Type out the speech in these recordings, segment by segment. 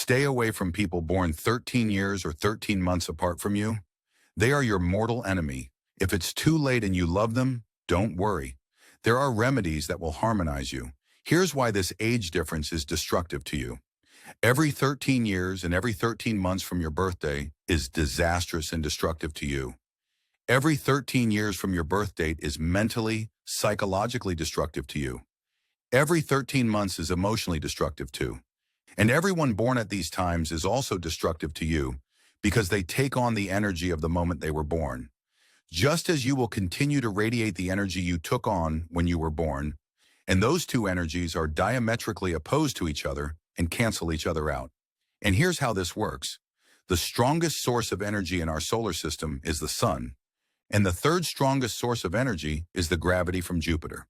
Stay away from people born 13 years or 13 months apart from you. They are your mortal enemy. If it's too late and you love them, don't worry. There are remedies that will harmonize you. Here's why this age difference is destructive to you. Every 13 years and every 13 months from your birthday is disastrous and destructive to you. Every 13 years from your birth date is mentally, psychologically destructive to you. Every 13 months is emotionally destructive too. And everyone born at these times is also destructive to you because they take on the energy of the moment they were born. Just as you will continue to radiate the energy you took on when you were born, and those two energies are diametrically opposed to each other and cancel each other out. And here's how this works. The strongest source of energy in our solar system is the sun, and the third strongest source of energy is the gravity from Jupiter.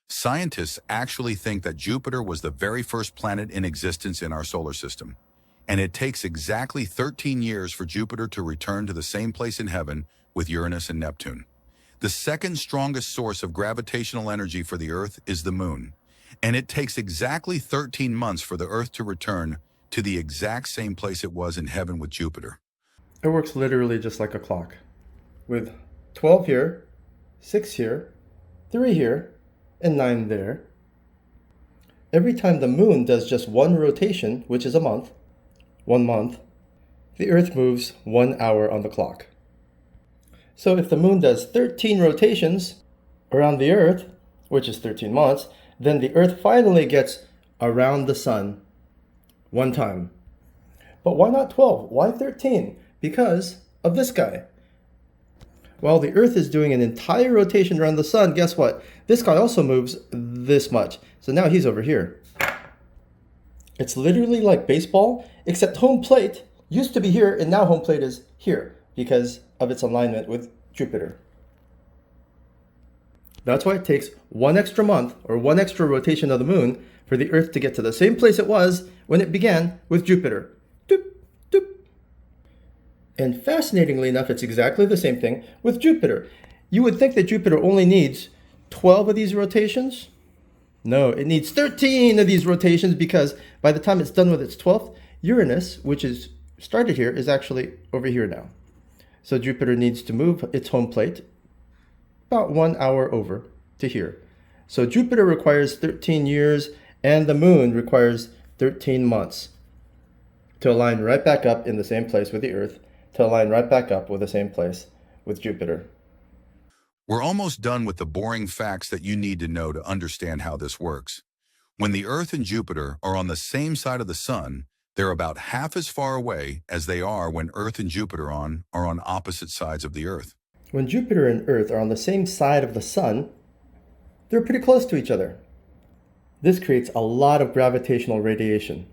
Scientists actually think that Jupiter was the very first planet in existence in our solar system, and it takes exactly 13 years for Jupiter to return to the same place in heaven with Uranus and Neptune. The second strongest source of gravitational energy for the Earth is the Moon, and it takes exactly 13 months for the Earth to return to the exact same place it was in heaven with Jupiter. It works literally just like a clock, with 12 here, 6 here, 3 here, and 9 there. Every time the moon does just one rotation, which is a month, 1 month, the Earth moves 1 hour on the clock. So if the moon does 13 rotations around the Earth, which is 13 months, then the Earth finally gets around the sun 1 time. But why not 12? Why 13? Because of this guy. While the Earth is doing an entire rotation around the sun, guess what? This guy also moves this much. So now he's over here. It's literally like baseball, except home plate used to be here, and now home plate is here because of its alignment with Jupiter. That's why it takes 1 extra month or 1 extra rotation of the moon for the Earth to get to the same place it was when it began with Jupiter. Doop, doop. And fascinatingly enough, it's exactly the same thing with Jupiter. You would think that Jupiter only needs 12 of these rotations. No, it needs 13 of these rotations because by the time it's done with its 12th, Uranus, which is started here, is actually over here now. So Jupiter needs to move its home plate about 1 hour over to here. So Jupiter requires 13 years and the moon requires 13 months to align right back up in the same place with the Earth, to align right back up with the same place with Jupiter. We're almost done with the boring facts that you need to know to understand how this works. When the Earth and Jupiter are on the same side of the sun, they're about half as far away as they are when Earth and Jupiter are on opposite sides of the Earth. When Jupiter and Earth are on the same side of the sun, they're pretty close to each other. This creates a lot of gravitational radiation.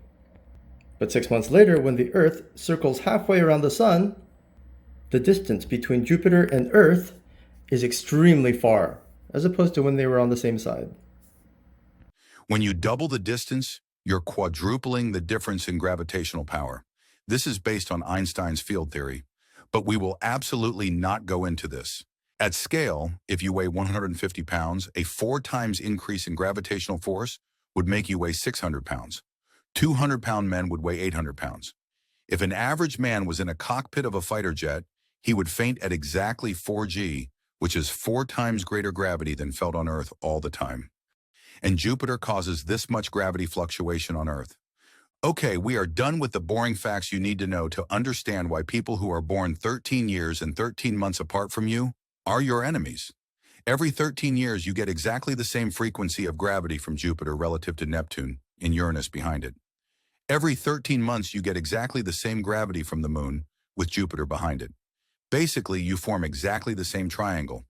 But 6 months later, when the Earth circles halfway around the sun, the distance between Jupiter and Earth is extremely far, as opposed to when they were on the same side. When you double the distance, you're quadrupling the difference in gravitational power. This is based on Einstein's field theory, but we will absolutely not go into this. At scale, if you weigh 150 pounds, a 4 times increase in gravitational force would make you weigh 600 pounds. 200-pound men would weigh 800 pounds. If an average man was in a cockpit of a fighter jet, he would faint at exactly 4G, which is 4 times greater gravity than felt on Earth all the time. And Jupiter causes this much gravity fluctuation on Earth. Okay, we are done with the boring facts you need to know to understand why people who are born 13 years and 13 months apart from you are your enemies. Every 13 years, you get exactly the same frequency of gravity from Jupiter relative to Neptune and Uranus behind it. Every 13 months, you get exactly the same gravity from the moon with Jupiter behind it. Basically, you form exactly the same triangle.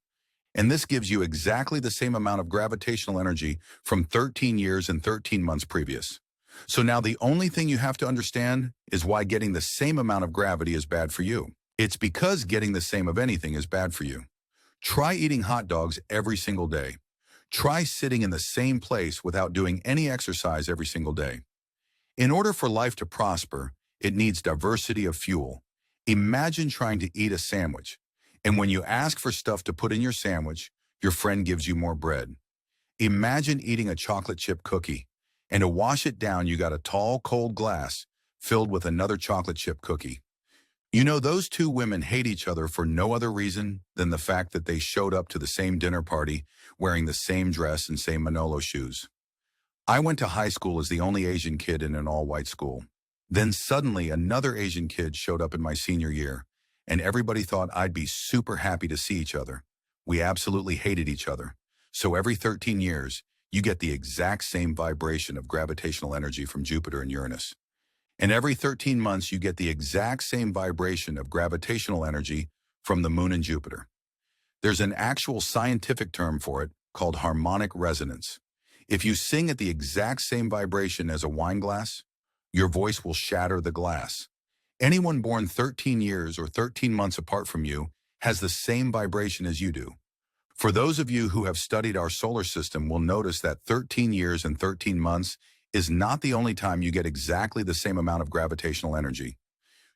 And this gives you exactly the same amount of gravitational energy from 13 years and 13 months previous. So now the only thing you have to understand is why getting the same amount of gravity is bad for you. It's because getting the same of anything is bad for you. Try eating hot dogs every single day. Try sitting in the same place without doing any exercise every single day. In order for life to prosper, it needs diversity of fuel. Imagine trying to eat a sandwich, and when you ask for stuff to put in your sandwich, your friend gives you more bread. Imagine eating a chocolate chip cookie, and to wash it down, you got a tall, cold glass filled with another chocolate chip cookie. You know, those two women hate each other for no other reason than the fact that they showed up to the same dinner party wearing the same dress and same Manolo shoes. I went to high school as the only Asian kid in an all-white school. Then suddenly another Asian kid showed up in my senior year, and everybody thought I'd be super happy to see each other. We absolutely hated each other. So every 13 years, you get the exact same vibration of gravitational energy from Jupiter and Uranus. And every 13 months, you get the exact same vibration of gravitational energy from the Moon and Jupiter. There's an actual scientific term for it called harmonic resonance. If you sing at the exact same vibration as a wine glass, your voice will shatter the glass. Anyone born 13 years or 13 months apart from you has the same vibration as you do. For those of you who have studied our solar system will notice that 13 years and 13 months is not the only time you get exactly the same amount of gravitational energy.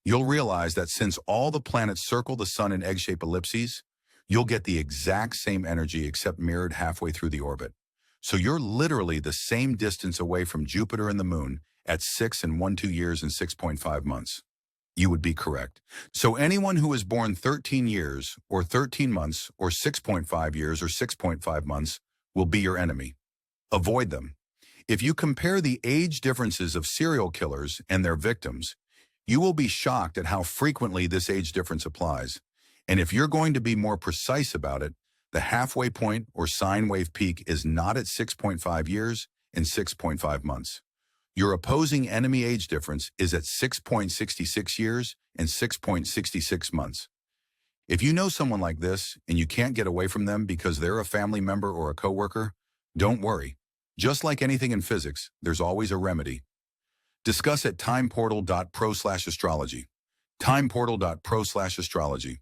You'll realize that since all the planets circle the sun in egg-shaped ellipses, you'll get the exact same energy except mirrored halfway through the orbit. So you're literally the same distance away from Jupiter and the Moon at 6 and 1/2 years and 6.5 months. You would be correct. So anyone who is born 13 years or 13 months or 6.5 years or 6.5 months will be your enemy. Avoid them. If you compare the age differences of serial killers and their victims, you will be shocked at how frequently this age difference applies. And if you're going to be more precise about it, the halfway point or sine wave peak is not at 6.5 years and 6.5 months. Your opposing enemy age difference is at 6.66 years and 6.66 months. If you know someone like this and you can't get away from them because they're a family member or a coworker, don't worry. Just like anything in physics, there's always a remedy. Discuss at timeportal.pro/astrology. timeportal.pro/astrology.